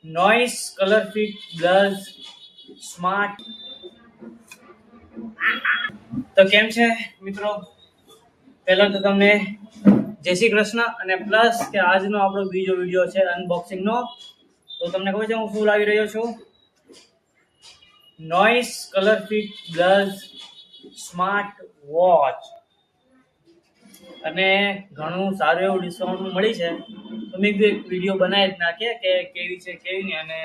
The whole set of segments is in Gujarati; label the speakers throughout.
Speaker 1: Noise, color fit, blaze, smart. તો કેમ છે મિત્રો? પહેલા તો તમને જય શ્રી કૃષ્ણ અને પ્લસ કે આજનો આપણો બીજો વિડીયો છે અનબોક્સિંગનો. તો તમને ખબર છે હું શું લાવી રહ્યો છું? Noise, color fit, blaze, smart watch. અને ઘણું સારું એવું ડિસ્કાઉન્ટ મળી છે. તો મેં એક વિડીયો બનાવી જ નાખીએ કે કેવી છે કેવી નહીં. અને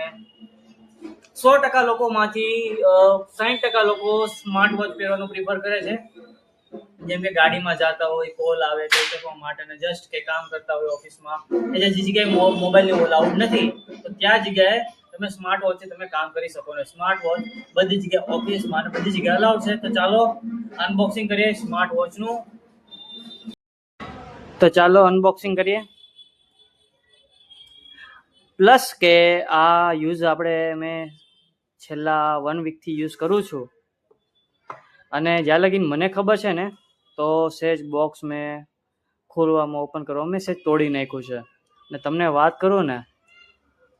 Speaker 1: 100% લોકોમાંથી 60% લોકો સ્માર્ટ વોચ પહેરવાનું પ્રિફર કરે છે. જેમ કે ગાડીમાં જતા હોય, કોલ આવે તો ઉચકવા માટે, અને જસ્ટ કે કામ કરતા હોય ઓફિસમાં, એ જે જગ્યાએ મોબાઈલની અલાઉડ નથી તો ત્યાં જગ્યાએ તમે સ્માર્ટ વોચથી તમે કામ કરી શકો. ને સ્માર્ટ વોચ બધી જગ્યાએ ઓફિસમાં અને બધી જગ્યાએ અલાઉડ છે. તો ચાલો અનબોક્સિંગ કરીએ સ્માર્ટ વોચનું. તો ચાલો અનબોક્સિંગ કરીએ. પ્લસ કે આ યુઝ મેં છેલ્લા 1 વીકથી યુઝ કરું છું. અને જ્યાં લગીને મને ખબર છે ને તો સેજ બોક્સ મેં ખોલવામાં ઓપન કરવામાં મેં સેજ તોડી નાખ્યું છે. ને તમને વાત કરું ને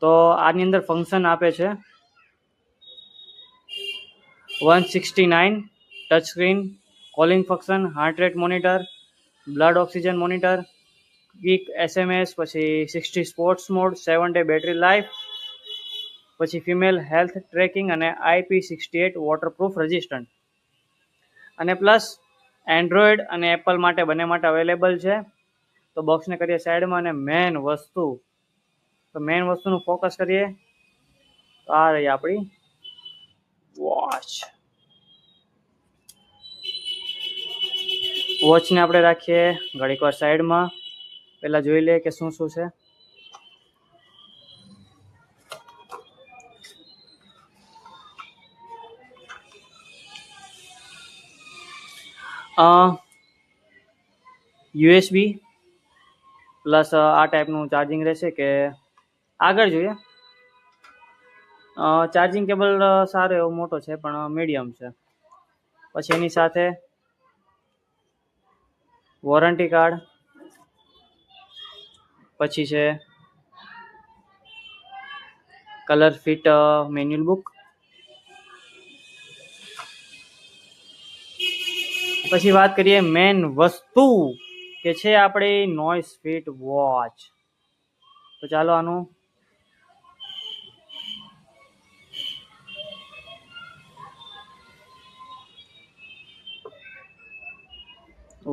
Speaker 1: તો આની અંદર ફંક્શન આપે છે 169 touch screen, calling function, heart rate monitor, blood oxygen monitor, quick SMS, પછી 60 sports mode, 7 day battery life, પછી ફિમેલ હેલ્થ ટ્રેકિંગ અને IP68 વોટરપ્રૂફ રેઝિસ્ટન્ટ. અને પ્લસ એન્ડ્રોઈડ અને એપલ માટે બંને માટે અવેલેબલ છે. તો બોક્સને કરીએ સાઈડમાં. અને મેન વસ્તુનું ફોકસ કરીએ તો આ રહી આપણી વોચ. વોચને આપણે રાખીએ ઘડીક વાર સાઈડમાં. પહેલાં જોઈ લઈએ કે શું શું છે. USB પ્લસ આ ટાઈપનું ચાર્જિંગ રહેશે. કે આગળ જોઈએ, ચાર્જિંગ કેબલ સારો એવો મોટો છે પણ મીડિયમ છે. પછી એની સાથે વોરંટી કાર્ડ, પછી છે કલર ફિટ મેન્યુઅલ બુક, પછી વાત કરીએ મેન વસ્તુ કે છે આપણી નોઇસ ફિટ વોચ. તો ચાલો આનું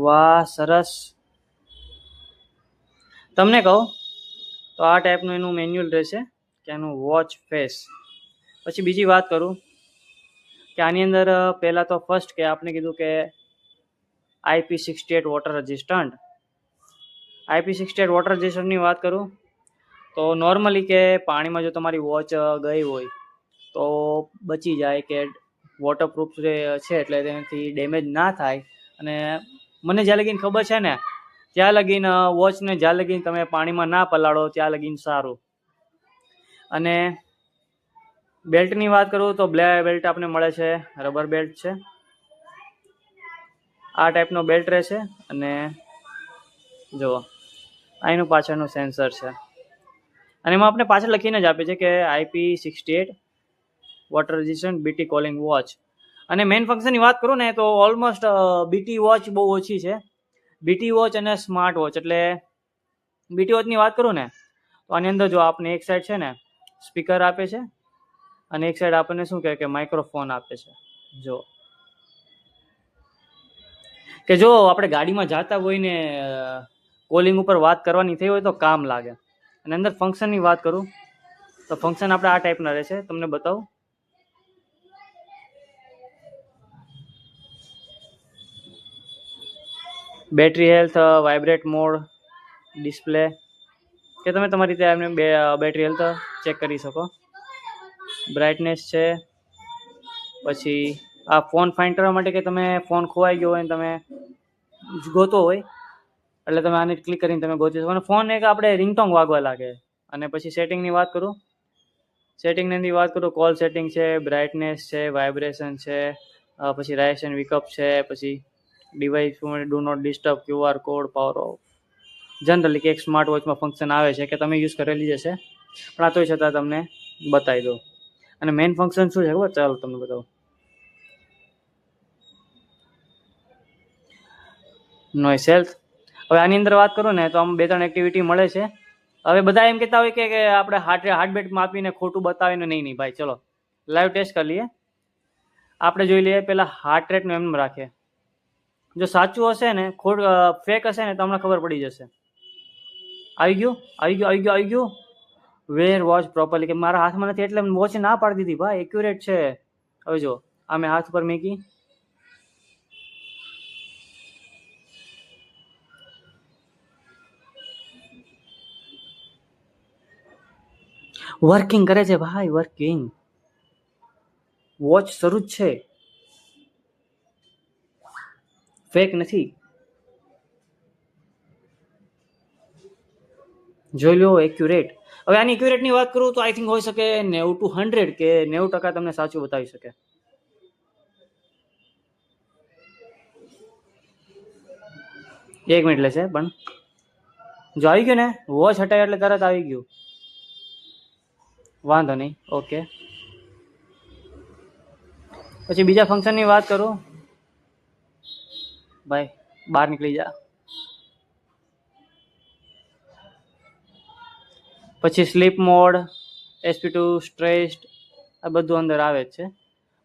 Speaker 1: વાહ સરસ. તમને કહું તો આ ટાઈપનું એનું મેન્યુઅલ રહેશે કે એનું વોચ ફેસ. પછી બીજી વાત કરું કે આની અંદર પહેલાં તો ફર્સ્ટ કે આપણે કીધું કે IP68 water resistant. IP68 water રેઝિસ્ટન્ટની વાત કરું તો નોર્મલી કે પાણીમાં જો તમારી વોચ ગઈ હોય તો બચી જાય, કે વોટરપ્રૂફ છે એટલે તેનાથી ડેમેજ ના થાય. અને મને જ્યાં લગીને ખબર છે ને ત્યાં લગીને વોચને જ્યાં લગીને તમે પાણીમાં ના પલાળો ત્યાં લગીને સારું. અને બેલ્ટની વાત કરું તો બેલ્ટ આપણે મળે છે, રબર બેલ્ટ છે. આ ટાઈપનો બેલ્ટ રહેશે. અને જુઓ અહીંનું પાછળનું સેન્સર છે. અને એમાં આપણે પાછળ લખીને જ આપે છે કે IP68 water resistant BT calling watch. અને મેઇન ફંક્શનની વાત કરું ને તો ઓલમોસ્ટ BT વોચ બહુ ઓછી છે. BT વોચ અને સ્માર્ટ વોચ. એટલે BT વોચની વાત કરું ને તો આની અંદર જો આપણે એક સાઈડ છે ને સ્પીકર આપે છે અને એક સાઈડ આપણને શું કહે કે માઇક્રોફોન આપે છે. જો કે જો આપણે ગાડીમાં જતા હોય ને કોલિંગ ઉપર વાત કરવાની થઈ હોય તો કામ લાગે. અને અંદર ફંક્શનની વાત કરું તો ફંક્શન આપણે આ ટાઈપના રહેશે. તમને બતાવું. Battery health, vibrate mode, display, કે તમે તમારી રીતે એમને બેટરી હેલ્થ ચેક કરી શકો. બ્રાઇટનેસ છે. પછી આ ફોન ફાઇન્ડ કરવા માટે કે તમે ફોન ખોવાઈ ગયો હોય ને તમે ગોતો હોય એટલે તમે આને ક્લિક કરીને તમે ગોતી શકો. અને ફોન એક આપણે રિંગટોન વાગવા લાગે. અને પછી સેટિંગની વાત કરું કોલ સેટિંગ છે, બ્રાઇટનેસ છે, વાઇબ્રેશન છે, પછી રાઇસ એન્ડ વિકઅપ છે, પછી device do not disturb, QR code, power off. Generally કે એક સ્માર્ટ વોચમાં ફંક્શન આવે છે કે તમે યુઝ કરેલી જશે પણ આ તોય છતાં તમને બતાવી દો. અને મેઇન ફંક્શન શું છે ખબર? ચાલો તમને બતાવું. Noise health. હવે આની અંદર વાત કરું ને તો આમ 2-3 એક્ટિવિટી મળે છે. હવે બધા એમ કહેતા હોય કે આપણે હાર્ટબીટ માપીને ખોટું બતાવીને નહીં ભાઈ. ચલો લાઈવ ટેસ્ટ કરી લઈએ. આપણે જોઈ લઈએ પહેલા હાર્ટ રેટનું એમ રાખીએ. જો સાચું હશે ને ફેક હશે ને તો તમને ખબર પડી જશે. આવી ગયું. વેર વોચ પ્રોપરલી, કે મારા હાથમાં નથી એટલે વોચ ના પાડી દીધી ભાઈ. એક્યુરેટ છે. હવે જો આ મેં હાથ પર મૂકી, વર્કિંગ કરે છે ભાઈ, વર્કિંગ. વોચ શરૂ જ છે, ફેક નથી. જોઈ લો, એક્યુરેટ. હવે આની એક્યુરેટની વાત કરું તો આઈ થિંક હોઈ શકે 90 to 100 કે 90% તમને સાચું બતાવી શકે. એક મિનિટ લેશે પણ જો આવી ગયું ને, વોચ હટાય એટલે તરત આવી ગયું. વાંધો નહીં, ઓકે. પછી બીજા ફંક્શનની વાત કરું ભાઈ, બહાર નીકળી જા. પછી સ્લીપ મોડ, SP2, સ્ટ્રેસ્ડ, આ બધું અંદર આવે જ છે.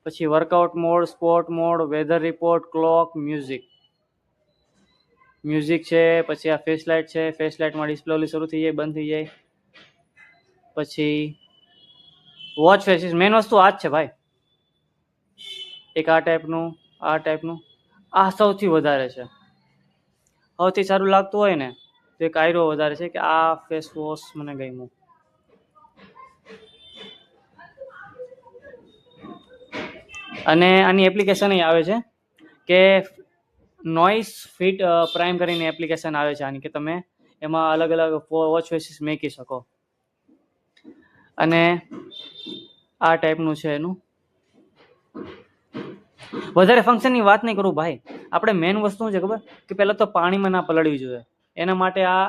Speaker 1: પછી workout mode, sport mode, weather report, clock, music છે. પછી આ ફેસ લાઇટ છે. ફેસ લાઇટમાં ડિસ્પ્લે ઓલી શરૂ થઈ જાય, બંધ થઈ જાય. પછી વોચ ફેસીસ, મેઇન વસ્તુ આ જ છે ભાઈ. એક આ ટાઈપનું, આ સૌથી વધારે છે. સૌથી સારું લાગતું હોય ને તો એક આયરો વધારે છે, કે આ ફેસ વોશ મને ગમ્યું. અને આની એપ્લિકેશન આવે છે કે નોઇસ ફિટ પ્રાઇમ કરીને એપ્લિકેશન આવે છે આની, કે તમે એમાં અલગ અલગ વોચ ફેસીસ મૂકી શકો. અને આ ટાઈપનું છે એનું. વધારે ફંક્શનની વાત નહીં કરું ભાઈ. આપણે મેઇન વસ્તુ છે ખબર, કે પહેલાં તો પાણીમાં ના પલળવી જોઈએ. એના માટે આ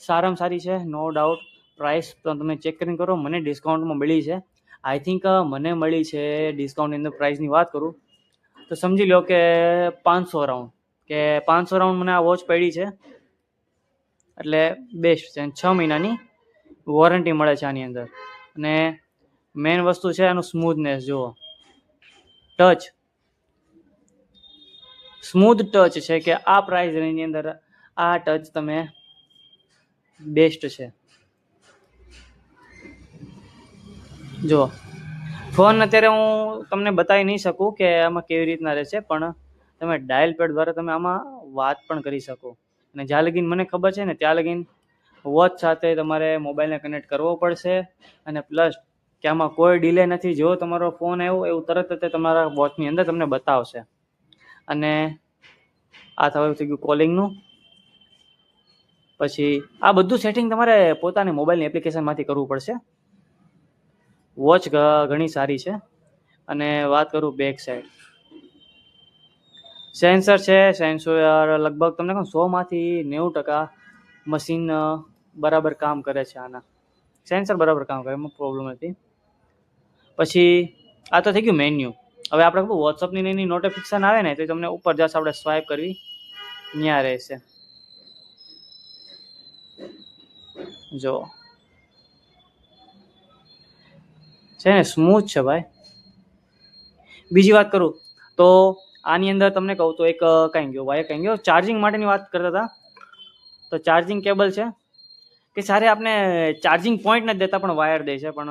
Speaker 1: સારામાં સારી છે, નો ડાઉટ. પ્રાઇસ તો તમે ચેક કરીને કરો. મને ડિસ્કાઉન્ટમાં મળી છે. આઈ થિંક મને મળી છે ડિસ્કાઉન્ટની અંદર. પ્રાઇસની વાત કરું તો સમજી લો કે 500 રાઉન્ડ, કે 500 રાઉન્ડ મને આ વોચ પડી છે. એટલે બેસ્ટ છે. 6 મહિનાની વોરંટી મળે છે આની અંદર. અને મેઇન વસ્તુ છે આનું સ્મૂથનેસ. જુઓ, ટચ, સ્મૂથ ટચ છે, કે આ પ્રાઇસ રેન્જની અંદર આ ટચ તમે બેસ્ટ છે. જો ફોન અત્યારે હું તમને બતાવી નહીં શકું કે આમાં કેવી રીતના રહેશે, પણ તમે ડાયલ પેડ દ્વારા તમે આમાં વાત પણ કરી શકો. અને જ્યાં લગીન મને ખબર છે ને ત્યાં લગીન વોચ સાથે તમારે મોબાઈલને કનેક્ટ કરવો પડશે. અને પ્લસ કે આમાં કોઈ ડિલે નથી. જો તમારો ફોન આવ્યો એવું તરત જ તમારા વોચની અંદર તમને બતાવશે. અને આ થયું થઈ ગયું કોલિંગનું. પછી આ બધું સેટિંગ તમારે પોતાની મોબાઈલની એપ્લિકેશનમાંથી કરવું પડશે. વોચ ઘણી સારી છે. અને વાત કરું બેક સાઈડ, સેન્સર છે. સેન્સર લગભગ તમને કહું 100માંથી 90% મશીન બરાબર કામ કરે છે. આના સેન્સર બરાબર કામ કરે, એમાં પ્રોબ્લેમ નથી. પછી આ તો થઈ ગયું મેન્યુ. હવે આપણે ખબર વોટ્સઅપની એની નોટિફિકેશન આવે ને તો તમને ઉપર જશે, આપણે સ્વાઇપ કરવી ત્યાં રહેશે. જો છે ને, સ્મૂથ છે ભાઈ. બીજી વાત કરું તો આની અંદર તમને કહું તો એક વાયર કઈ ગયો. ચાર્જિંગ માટેની વાત કરતા હતા તો ચાર્જિંગ કેબલ છે, કે સારે આપણે ચાર્જિંગ પોઈન્ટ નથી દેતા પણ વાયર દે છે. પણ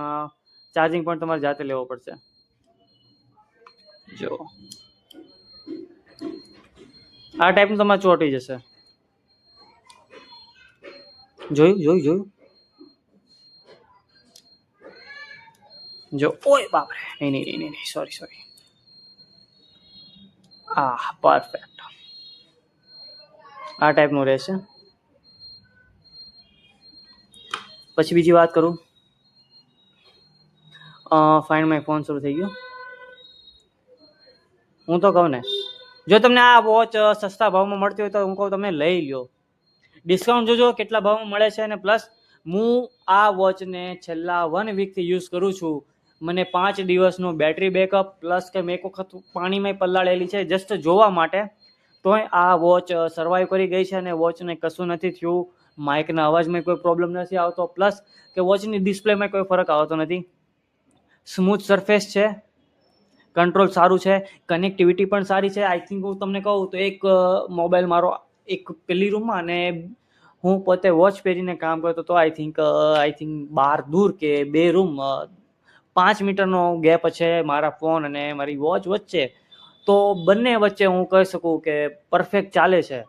Speaker 1: ચાર્જિંગ પોઈન્ટ તમારે જાતે લેવો પડશે. જો આ ટાઈપનું તમારે ચોંટી જશે. જોયું જો. ઓય બાપરે, નહીં, સોરી. પરફેક્ટ. આ ટાઈપનું રહેશે. પછી બીજી વાત કરું, ફાઇન્ડ માય ફોન શરૂ થઈ ગયો. હું તો કહું ને, જો તમને આ વોચ સસ્તા ભાવમાં મળતી હોય તો હું કહું તમે લઈ લો. ડિસ્કાઉન્ટ જોજો કેટલા ભાવમાં મળે છે. અને પ્લસ હું આ વોચને છેલ્લા 1 વીકથી યુઝ કરું છું. મને 5 દિવસનું બેટરી બેકઅપ પ્લસ કે મેં એક વખત પાણીમાં પલાળેલી છે જસ્ટ જોવા માટે, તોય આ વોચ સર્વાઈવ કરી ગઈ છે અને વોચને કશું નથી થયું. માઇકના અવાજમાં કોઈ પ્રોબ્લેમ નથી આવતો, પ્લસ કે વોચની ડિસ્પ્લેમાં કોઈ ફરક આવતો નથી. સ્મૂથ સરફેસ છે, કંટ્રોલ સારું છે, કનેક્ટિવિટી પણ સારી છે. આઈ થિંક હું તમને કહું તો એક મોબાઈલ મારો એક પેલી રૂમમાં અને હું પોતે વોચ પહેરીને કામ કરતો તો આઈ થિંક બહાર દૂર કે 2 રૂમ 5 મીટરનો ગેપ છે મારા ફોન અને મારી વોચ વચ્ચે. તો બંને વચ્ચે હું કહી શકું કે પરફેક્ટ ચાલે છે.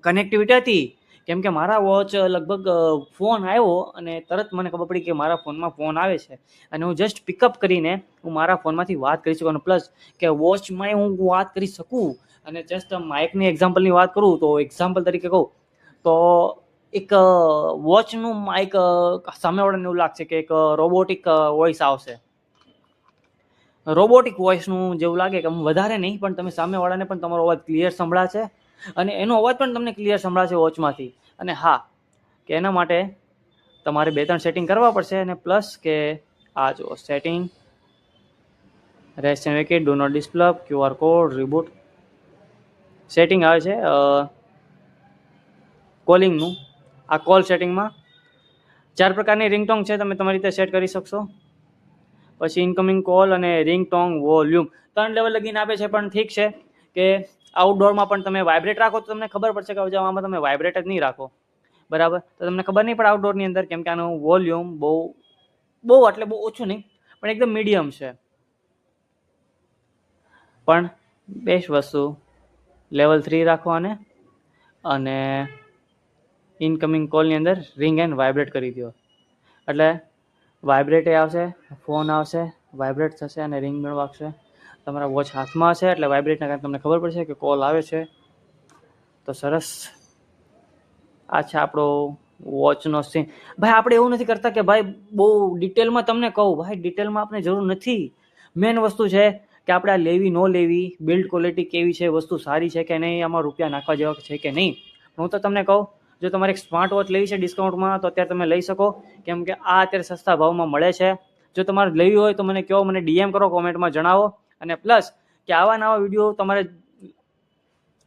Speaker 1: કનેક્ટિવિટી હતી કેમ કે મારા વોચ લગભગ ફોન આવ્યો અને તરત મને ખબર પડી કે મારા ફોનમાં ફોન આવે છે અને હું જસ્ટ પિકઅપ કરીને હું મારા ફોનમાંથી વાત કરી શકું. અને પ્લસ કે વોચમાં હું વાત કરી શકું. અને જસ્ટ માઇકની એક્ઝામ્પલની વાત કરું તો એક્ઝામ્પલ તરીકે કહું તો એક વોચનું માઇક સામેવાળાને એવું લાગશે કે એક રોબોટિક વોઇસ આવશે. રોબોટિક વોઇસનું જેવું લાગે કે વધારે નહીં, પણ તમે સામેવાળાને પણ તમારો અવાજ ક્લિયર સંભળાશે અને એનો અવાજ પણ તમને ક્લિયર સંભળાશે વોચમાંથી. અને હા, કે એના માટે તમારે 2-3 સેટિંગ કરવા પડશે. અને પ્લસ કે આ જો setting, rest and vacate, do not disturb, QR code, reboot setting આવે છે કોલિંગનું. આ કોલ સેટિંગમાં 4 પ્રકારની રિંગટોન છે, તમે તમારી રીતે સેટ કરી શકશો. પછી ઇનકમિંગ કોલ અને રિંગટોન વોલ્યુમ 3 લેવલ લગીને આપે છે. પણ ઠીક છે કે આઉટડોરમાં પણ તમે વાઇબ્રેટ રાખો તો તમને ખબર પડશે કે આમાં તમે વાઇબ્રેટ જ નહીં રાખો, બરાબર, તો તમને ખબર નહીં પડે આઉટડોરની અંદર, કેમ કે આનું વોલ્યુમ બહુ એટલે બહુ ઓછું નહીં, પણ એકદમ મીડિયમ છે. પણ બેસ્ટ વસ્તુ લેવલ 3 રાખવાને અને ઇનકમિંગ કોલની અંદર રિંગ એન્ડ વાઇબ્રેટ કરી દો એટલે વાઇબ્રેટ આવશે, ફોન આવશે, વાઇબ્રેટ થશે અને રિંગ પણ વાગશે. તમારા વોચ હાથમાં હશે એટલે વાઇબ્રેટના કારણે તમને ખબર પડશે કે કોલ આવે છે. તો સરસ, આ છે આપણો વોચનો સીન. ભાઈ આપણે એવું નથી કરતા કે ભાઈ બહુ ડિટેલમાં તમને કહું, ભાઈ ડિટેલમાં આપણે જરૂર નથી. મેન વસ્તુ છે કે આપણે આ લેવી ન લેવી, બિલ્ડ ક્વોલિટી કેવી છે, વસ્તુ સારી છે કે નહીં, આમાં રૂપિયા નાખવા જેવા છે કે નહીં. હું તો તમને કહું, જો તમારે એક સ્માર્ટ વોચ લેવી છે ડિસ્કાઉન્ટમાં તો અત્યારે તમે લઈ શકો, કેમ કે આ અત્યારે સસ્તા ભાવમાં મળે છે. જો તમારે લેવી હોય તો મને કહો, મને DM કરો, કોમેન્ટમાં જણાવો. અને પ્લસ કે આવા નવા વિડીયો તમારે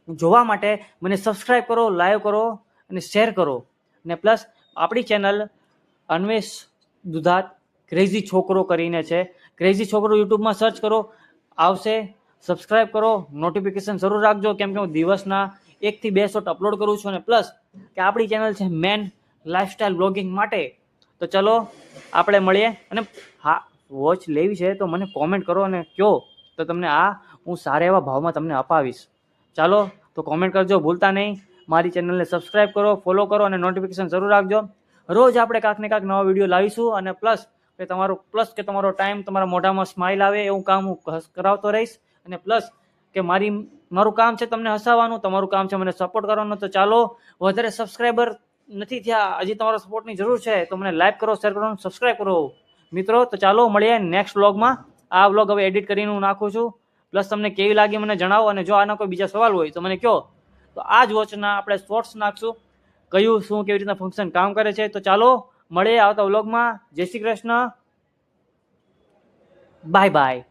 Speaker 1: જોવા માટે મને સબસ્ક્રાઈબ કરો, લાઈવ કરો અને શેર કરો. અને પ્લસ આપણી ચેનલ અન્વેષ દુધાત ક્રેઝી છોકરો કરીને છે. ક્રેઝી છોકરો યુટ્યુબમાં સર્ચ કરો, આવશે. સબસ્ક્રાઈબ કરો, નોટિફિકેશન જરૂર રાખજો, કેમ કે હું દિવસના 1 થી 2 શોર્ટ અપલોડ કરું છું. અને પ્લસ કે આપણી ચેનલ છે મેન લાઈફસ્ટાઈલ બ્લોગિંગ માટે. તો ચલો આપણે મળીએ. અને હા, વોચ લેવી છે તો મને કોમેન્ટ કરો અને કહો, તો તમને આ હું સારા એવા ભાવમાં તમને અપાવીશ. ચાલો તો કોમેન્ટ કરજો ભૂલતા નહીં. મારી ચેનલને સબસ્ક્રાઈબ કરો, ફોલો કરો અને નોટિફિકેશન જરૂર રાખજો. રોજ આપણે કાંક ને કાંક નવા વિડીયો લાવીશું. અને પ્લસ કે તમારો ટાઈમ, તમારા મોઢામાં સ્માઇલ આવે એવું કામ હું કરાવતો રહીશ. અને પ્લસ કે મારું કામ છે તમને હસાવવાનું, તમારું કામ છે મને સપોર્ટ કરવાનો. તો ચાલો, વધારે સબસ્ક્રાઈબર નથી થયા, હજી તમારો સપોર્ટની જરૂર છે, તો મને લાઈક કરો, શેર કરો, સબસ્ક્રાઈબ કરો મિત્રો. તો ચાલો મળીએ નેક્સ્ટ વ્લોગમાં. આ વ્લોગ હવે એડિટ કરીને હું નાખું છું. પ્લસ તમને કેવી લાગી મને જણાવો. અને જો આના કોઈ બીજા સવાલ હોય તો મને કહો. તો આ જ વોચના આપણે શોર્ટ્સ નાખશું, કયું શું કેવી રીતના ફંક્શન કામ કરે છે. તો ચાલો મળીએ આવતા વ્લોગમાં. જય શ્રી કૃષ્ણ, બાય બાય.